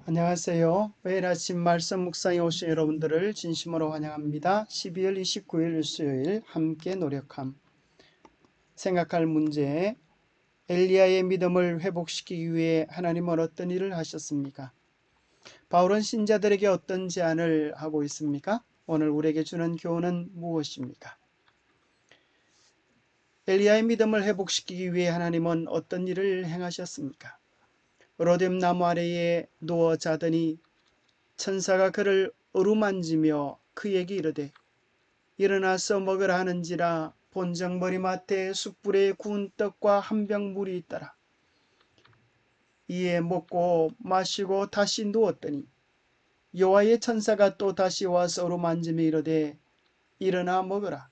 안녕하세요. 매일 아침 말씀 묵상에 오신 여러분들을 진심으로 환영합니다. 12월 29일 수요일 함께 노력함. 생각할 문제. 엘리야의 믿음을 회복시키기 위해 하나님은 어떤 일을 하셨습니까? 바울은 신자들에게 어떤 제안을 하고 있습니까? 오늘 우리에게 주는 교훈은 무엇입니까? 엘리야의 믿음을 회복시키기 위해 하나님은 어떤 일을 행하셨습니까? 로뎀 나무 아래에 누워 자더니 천사가 그를 어루만지며 그에게 이르되 일어나서 먹으라 하는지라 본적 머리맡에 숯불에 구운 떡과 한 병 물이 있더라. 이에 먹고 마시고 다시 누웠더니 여호와의 천사가 또 다시 와서 어루만지며 이르되 일어나 먹으라.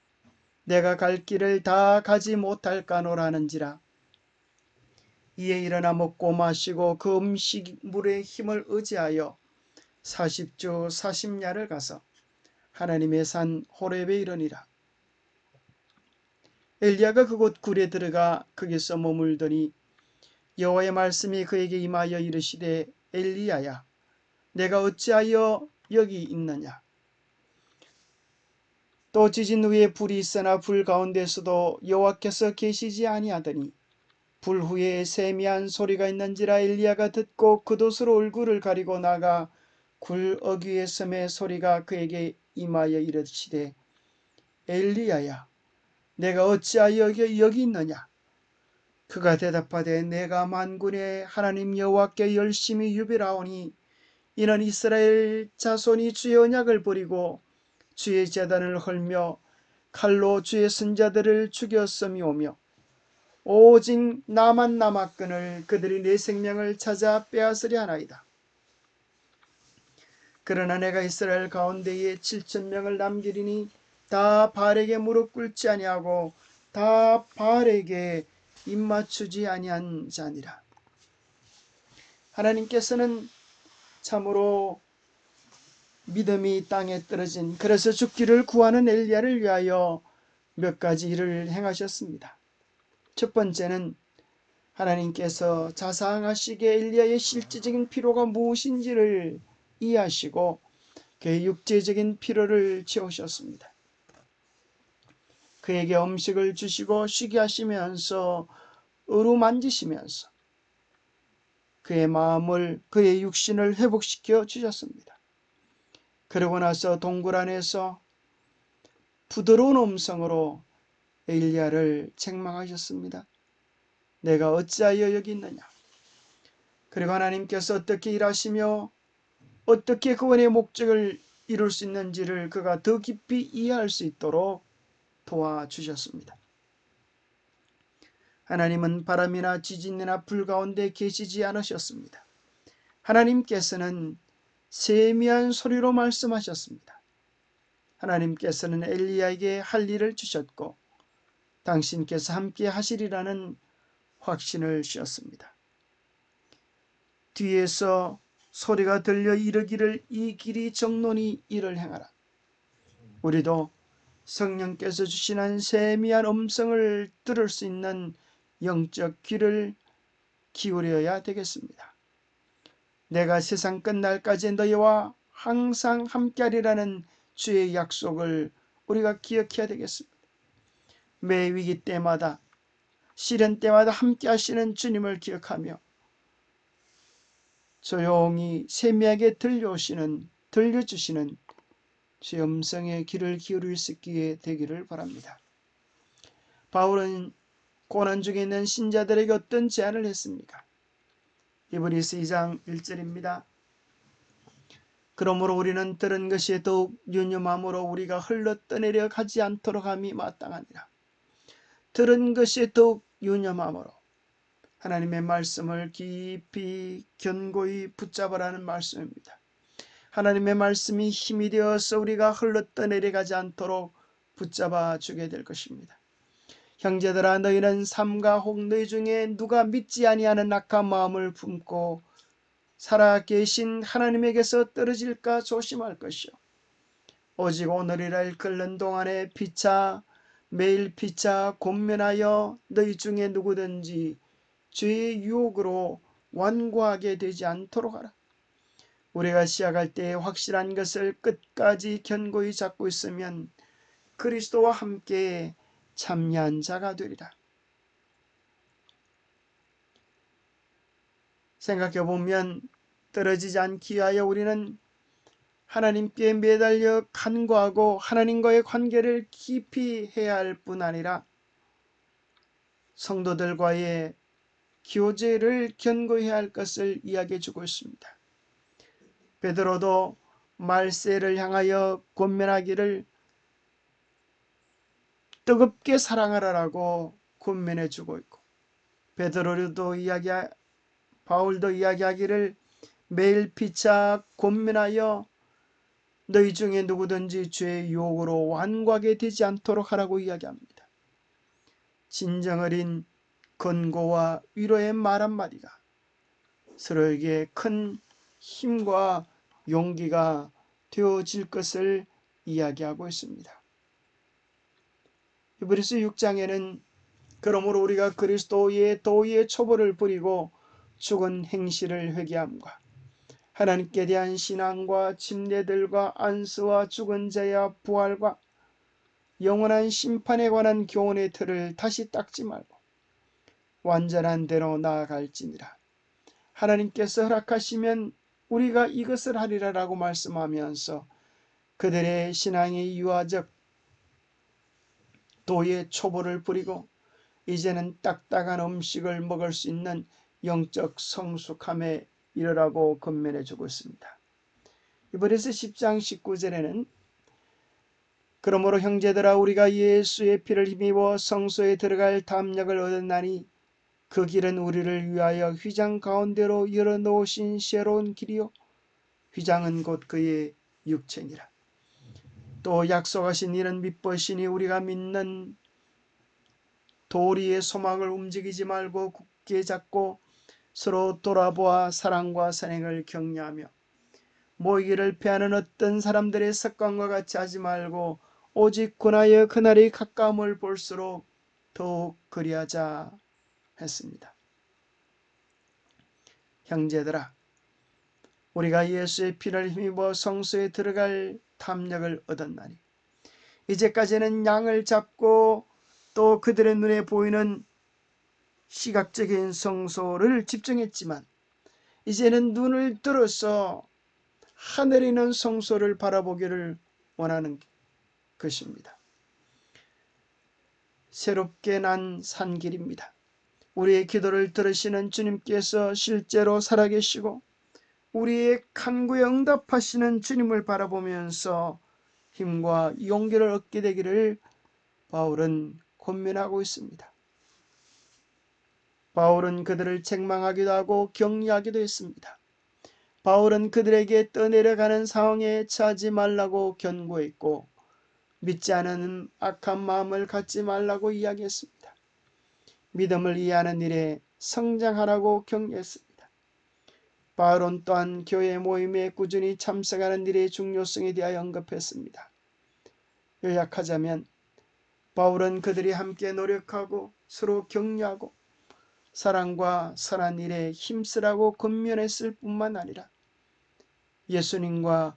내가 갈 길을 다 가지 못할까노라 하는지라. 이에 일어나 먹고 마시고 그 음식물의 힘을 의지하여 40주 40야를 가서 하나님의 산 호렙에 이르니라. 엘리야가 그곳 굴에 들어가 거기서 머물더니 여호와의 말씀이 그에게 임하여 이르시되 엘리야야 내가 어찌하여 여기 있느냐. 또 지진 후에 불이 있으나 불 가운데서도 여호와께서 계시지 아니하더니 불 후에 세미한 소리가 있는지라. 엘리야가 듣고 겉옷으로 얼굴을 가리고 나가 굴 어귀에 섬에 소리가 그에게 임하여 이르시되 엘리야야 내가 어찌하여 여기 있느냐. 그가 대답하되 내가 만군의 하나님 여호와께 열심히 유별하오니 이는 이스라엘 자손이 주의 언약을 버리고 주의 제단을 헐며 칼로 주의 선자들을 죽였음이오며 오직 나만 남았거늘 그들이 내 생명을 찾아 빼앗으려 하나이다. 그러나 내가 이스라엘 가운데에 7,000명을 남기리니 다 바알에게 무릎 꿇지 아니하고 다 바알에게 입맞추지 아니한 자니라. 하나님께서는 참으로 믿음이 땅에 떨어진, 그래서 죽기를 구하는 엘리야를 위하여 몇 가지 일을 행하셨습니다. 첫 번째는 하나님께서 자상하시게 엘리야의 실제적인 필요가 무엇인지를 이해하시고 그의 육체적인 필요를 채우셨습니다. 그에게 음식을 주시고 쉬게 하시면서 어루만지시면서 그의 마음을, 그의 육신을 회복시켜 주셨습니다. 그러고 나서 동굴 안에서 부드러운 음성으로 엘리야를 책망하셨습니다. 내가 어찌하여 여기 있느냐. 그리고 하나님께서 어떻게 일하시며 어떻게 구원의 목적을 이룰 수 있는지를 그가 더 깊이 이해할 수 있도록 도와주셨습니다. 하나님은 바람이나 지진이나 불 가운데 계시지 않으셨습니다. 하나님께서는 세미한 소리로 말씀하셨습니다. 하나님께서는 엘리야에게 할 일을 주셨고 당신께서 함께 하시리라는 확신을 주셨습니다. 뒤에서 소리가 들려 이르기를 이 길이 정론이 이를 행하라. 우리도 성령께서 주시는 세미한 음성을 들을 수 있는 영적 귀를 기울여야 되겠습니다. 내가 세상 끝날까지 너희와 항상 함께하리라는 주의 약속을 우리가 기억해야 되겠습니다. 매 위기 때마다, 시련 때마다 함께 하시는 주님을 기억하며 조용히 세미하게 들려주시는 주의 음성에 귀를 기울일 수 있게 되기를 바랍니다. 바울은 고난 중에 있는 신자들에게 어떤 제안을 했습니까? 히브리서 2장 1절입니다. 그러므로 우리는 들은 것이 더욱 유념함으로 우리가 흘러 떠내려 가지 않도록 함이 마땅하니라. 들은 것이 더욱 유념함으로 하나님의 말씀을 깊이 견고히 붙잡으라는 말씀입니다. 하나님의 말씀이 힘이 되어서 우리가 흘러 떠내려가지 않도록 붙잡아 주게 될 것입니다. 형제들아 너희는 삼가 혹 너희 중에 누가 믿지 아니하는 악한 마음을 품고 살아계신 하나님에게서 떨어질까 조심할 것이요 오직 오늘이라 일끓는 동안에 피차 매일 피차 권면하여 너희 중에 누구든지 죄의 유혹으로 완고하게 되지 않도록 하라. 우리가 시작할 때 확실한 것을 끝까지 견고히 잡고 있으면 그리스도와 함께 참여한 자가 되리라. 생각해 보면 떨어지지 않기 위하여 우리는 하나님께 매달려 간구하고 하나님과의 관계를 깊이 해야 할 뿐 아니라 성도들과의 교제를 견고히 해야 할 것을 이야기해 주고 있습니다. 베드로도 말세를 향하여 권면하기를 뜨겁게 사랑하라라고 권면해 주고 있고, 바울도 이야기하기를 매일 피차 권면하여 너희 중에 누구든지 죄의 유혹으로 완고하게 되지 않도록 하라고 이야기합니다. 진정 어린 권고와 위로의 말 한마디가 서로에게 큰 힘과 용기가 되어질 것을 이야기하고 있습니다. 히브리서 6장에는 그러므로 우리가 그리스도의 도의의 초보를 부리고 죽은 행실을 회개함과 하나님께 대한 신앙과 침례들과 안수와 죽은 자의 부활과 영원한 심판에 관한 교훈의 틀을 다시 닦지 말고 완전한 대로 나아갈지니라. 하나님께서 허락하시면 우리가 이것을 하리라라고 말씀하면서 그들의 신앙의 유아적 도의 초보를 부리고 이제는 딱딱한 음식을 먹을 수 있는 영적 성숙함에 이르라고 권면해 주고 있습니다. 히브리서 10장 19절에는 그러므로 형제들아 우리가 예수의 피를 힘입어 성소에 들어갈 담력을 얻었나니 그 길은 우리를 위하여 휘장 가운데로 열어놓으신 새로운 길이요 휘장은 곧 그의 육체니라. 또 약속하신 이는 믿으시니 우리가 믿는 도리의 소망을 움직이지 말고 굳게 잡고 서로 돌아보아 사랑과 선행을 격려하며 모이기를 피하는 어떤 사람들의 습관과 같이 하지 말고 오직 권하여 그날의 가까움을 볼수록 더욱 그리하자 했습니다. 형제들아 우리가 예수의 피를 힘입어 성소에 들어갈 탐력을 얻었나니 이제까지는 양을 잡고 또 그들의 눈에 보이는 시각적인 성소를 집중했지만 이제는 눈을 들어서 하늘에 있는 성소를 바라보기를 원하는 것입니다. 새롭게 난 산길입니다. 우리의 기도를 들으시는 주님께서 실제로 살아계시고 우리의 간구에 응답하시는 주님을 바라보면서 힘과 용기를 얻게 되기를 바울은 권면하고 있습니다. 바울은 그들을 책망하기도 하고 격려하기도 했습니다. 바울은 그들에게 떠내려가는 상황에 처하지 말라고 권고했고 믿지 않은 악한 마음을 갖지 말라고 이야기했습니다. 믿음을 이해하는 일에 성장하라고 격려했습니다. 바울은 또한 교회 모임에 꾸준히 참석하는 일의 중요성에 대하여 언급했습니다. 요약하자면 바울은 그들이 함께 노력하고 서로 격려하고 사랑과 선한 일에 힘쓰라고 권면했을 뿐만 아니라 예수님과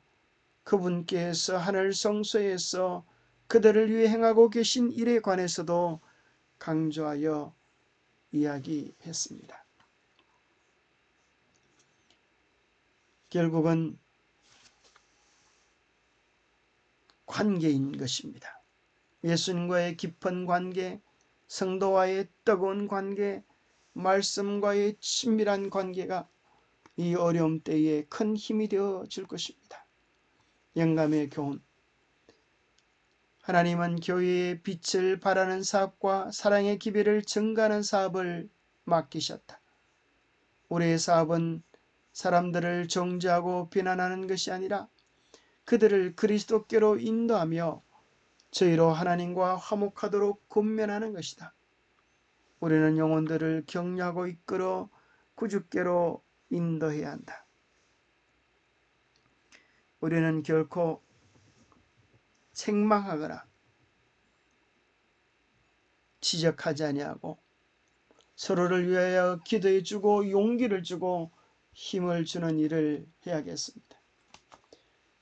그분께서 하늘 성소에서 그들을 위해 행하고 계신 일에 관해서도 강조하여 이야기했습니다. 결국은 관계인 것입니다. 예수님과의 깊은 관계, 성도와의 뜨거운 관계, 말씀과의 친밀한 관계가 이 어려움 때에 큰 힘이 되어 줄 것입니다. 영감의 교훈. 하나님은 교회의 빛을 발하는 사업과 사랑의 기별을 증가하는 사업을 맡기셨다. 우리의 사업은 사람들을 정죄하고 비난하는 것이 아니라 그들을 그리스도께로 인도하며 저희로 하나님과 화목하도록 권면하는 것이다. 우리는 영혼들을 격려하고 이끌어 구주께로 인도해야 한다. 우리는 결코 책망하거나 지적하지 아니하고 서로를 위하여 기도해 주고 용기를 주고 힘을 주는 일을 해야겠습니다.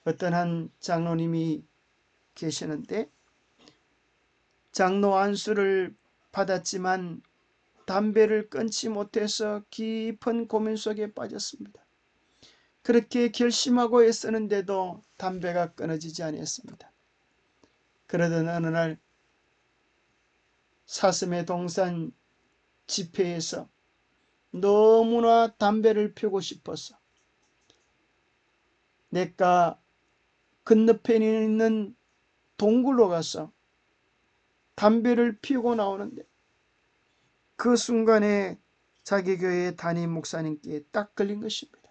어떤 한 장로님이 계시는데 장로 안수를 받았지만 담배를 끊지 못해서 깊은 고민 속에 빠졌습니다. 그렇게 결심하고 애쓰는데도 담배가 끊어지지 않았습니다. 그러던 어느 날 사슴의 동산 집회에서 너무나 담배를 피우고 싶어서 냇가 건너편에 있는 동굴로 가서 담배를 피우고 나오는데 그 순간에 자기 교회 담임 목사님께 딱 걸린 것입니다.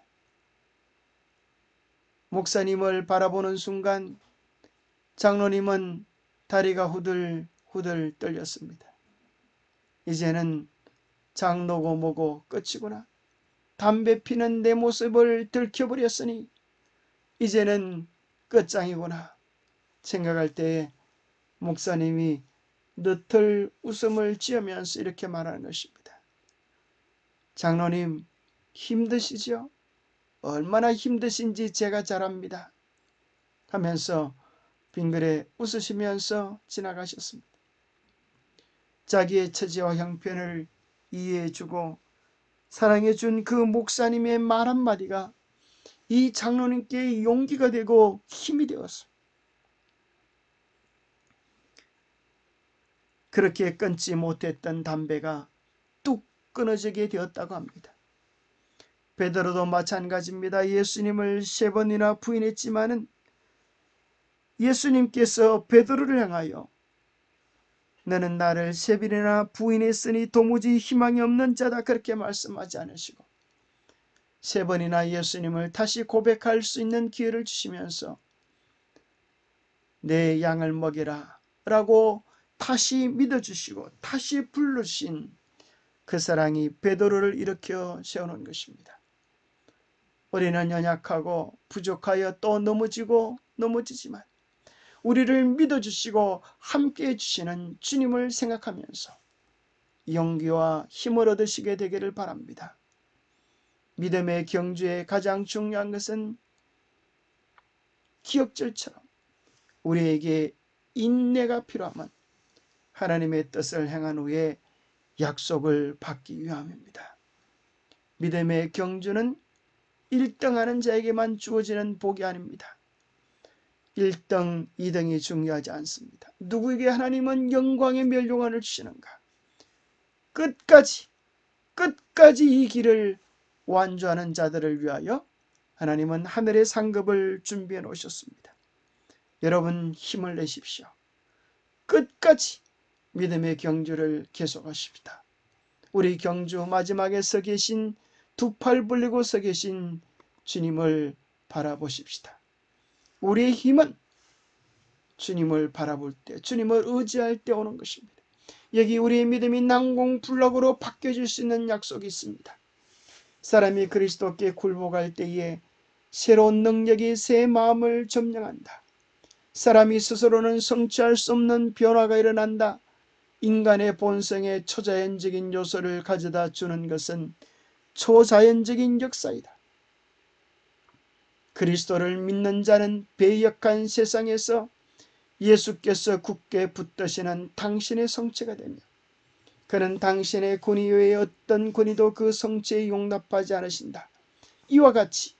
목사님을 바라보는 순간 장로님은 다리가 후들후들 떨렸습니다. 이제는 장로고 뭐고 끝이구나. 담배 피는 내 모습을 들켜버렸으니 이제는 끝장이구나 생각할 때에 목사님이 느틀 웃음을 지으면서 이렇게 말하는 것입니다. 장로님, 힘드시죠? 얼마나 힘드신지 제가 잘 압니다. 하면서 빙그레 웃으시면서 지나가셨습니다. 자기의 처지와 형편을 이해해주고 사랑해준 그 목사님의 말 한마디가 이 장로님께 용기가 되고 힘이 되었습니다. 그렇게 끊지 못했던 담배가 뚝 끊어지게 되었다고 합니다. 베드로도 마찬가지입니다. 예수님을 3번이나 부인했지만은 예수님께서 베드로를 향하여 너는 나를 3번이나 부인했으니 도무지 희망이 없는 자다 그렇게 말씀하지 않으시고 3번이나 예수님을 다시 고백할 수 있는 기회를 주시면서 내 양을 먹이라 라고 다시 믿어주시고 다시 불러주신 그 사랑이 베드로를 일으켜 세우는 것입니다. 우리는 연약하고 부족하여 또 넘어지지만 우리를 믿어주시고 함께해 주시는 주님을 생각하면서 용기와 힘을 얻으시게 되기를 바랍니다. 믿음의 경주에 가장 중요한 것은 기억절처럼 우리에게 인내가 필요하면 하나님의 뜻을 행한 후에 약속을 받기 위함입니다. 믿음의 경주는 1등하는 자에게만 주어지는 복이 아닙니다. 1등, 2등이 중요하지 않습니다. 누구에게 하나님은 영광의 멸류관을 주시는가? 끝까지 이 길을 완주하는 자들을 위하여 하나님은 하늘의 상급을 준비해 놓으셨습니다. 여러분 힘을 내십시오. 끝까지 믿음의 경주를 계속하십시다. 우리 경주 마지막에 서 계신 두 팔 벌리고 서 계신 주님을 바라보십시다. 우리의 힘은 주님을 바라볼 때, 주님을 의지할 때 오는 것입니다. 여기 우리의 믿음이 난공불락으로 바뀌어질 수 있는 약속이 있습니다. 사람이 그리스도께 굴복할 때에 새로운 능력이 새 마음을 점령한다. 사람이 스스로는 성취할 수 없는 변화가 일어난다. 인간의 본성에 초자연적인 요소를 가져다 주는 것은 초자연적인 역사이다. 그리스도를 믿는 자는 배역한 세상에서 예수께서 굳게 붙드시는 당신의 성체가 되며 그는 당신의 권위 외에 어떤 권위도 그 성체에 용납하지 않으신다. 이와 같이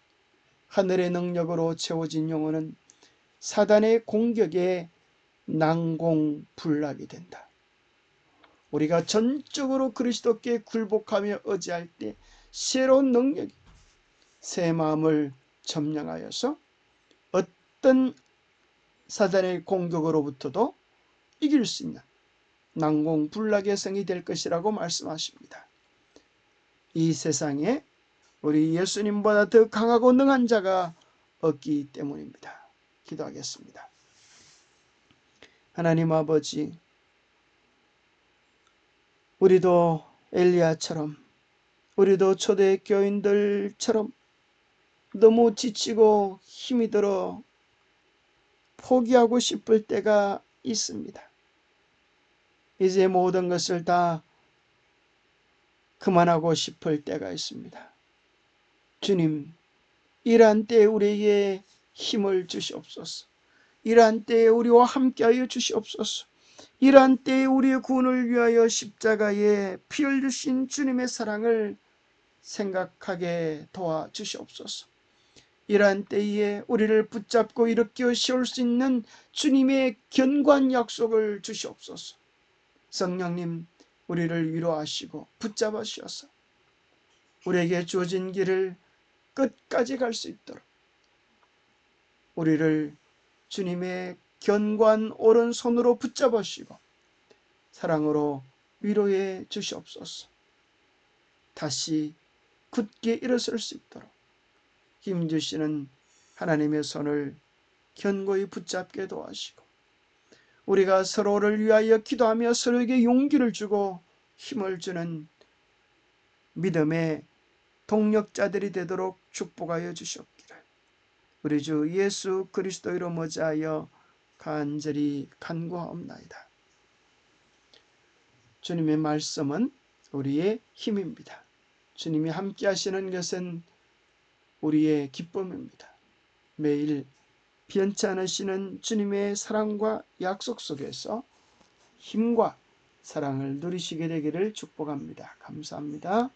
하늘의 능력으로 채워진 영혼은 사단의 공격에 난공불락이 된다. 우리가 전적으로 그리스도께 굴복하며 의지할 때 새로운 능력이 새 마음을 점령하여서 어떤 사단의 공격으로부터도 이길 수 있는 난공불락의 성이 될 것이라고 말씀하십니다. 이 세상에 우리 예수님보다 더 강하고 능한 자가 없기 때문입니다. 기도하겠습니다. 하나님 아버지, 우리도 엘리야처럼 우리도 초대 교인들처럼 너무 지치고 힘이 들어 포기하고 싶을 때가 있습니다. 이제 모든 것을 다 그만하고 싶을 때가 있습니다. 주님, 이러한 때에 우리에게 힘을 주시옵소서. 이러한 때에 우리와 함께하여 주시옵소서. 이러한 때에 우리의 구원을 위하여 십자가에 피 흘리신 주님의 사랑을 생각하게 도와주시옵소서. 이러한 때에 우리를 붙잡고 일으켜 세울 수 있는 주님의 견고한 약속을 주시옵소서. 성령님, 우리를 위로하시고 붙잡아 주셔서 우리에게 주어진 길을 끝까지 갈 수 있도록 우리를 주님의 견고한 오른손으로 붙잡아 주시고 사랑으로 위로해 주시옵소서. 다시 굳게 일어설 수 있도록 힘주시는 하나님의 손을 견고히 붙잡게 도와주시고 우리가 서로를 위하여 기도하며 서로에게 용기를 주고 힘을 주는 믿음의 동력자들이 되도록 축복하여 주시옵기를 우리 주 예수 그리스도로 모자하여 간절히 간구하옵나이다. 주님의 말씀은 우리의 힘입니다. 주님이 함께 하시는 것은 우리의 기쁨입니다. 매일 변치 않으시는 주님의 사랑과 약속 속에서 힘과 사랑을 누리시게 되기를 축복합니다. 감사합니다.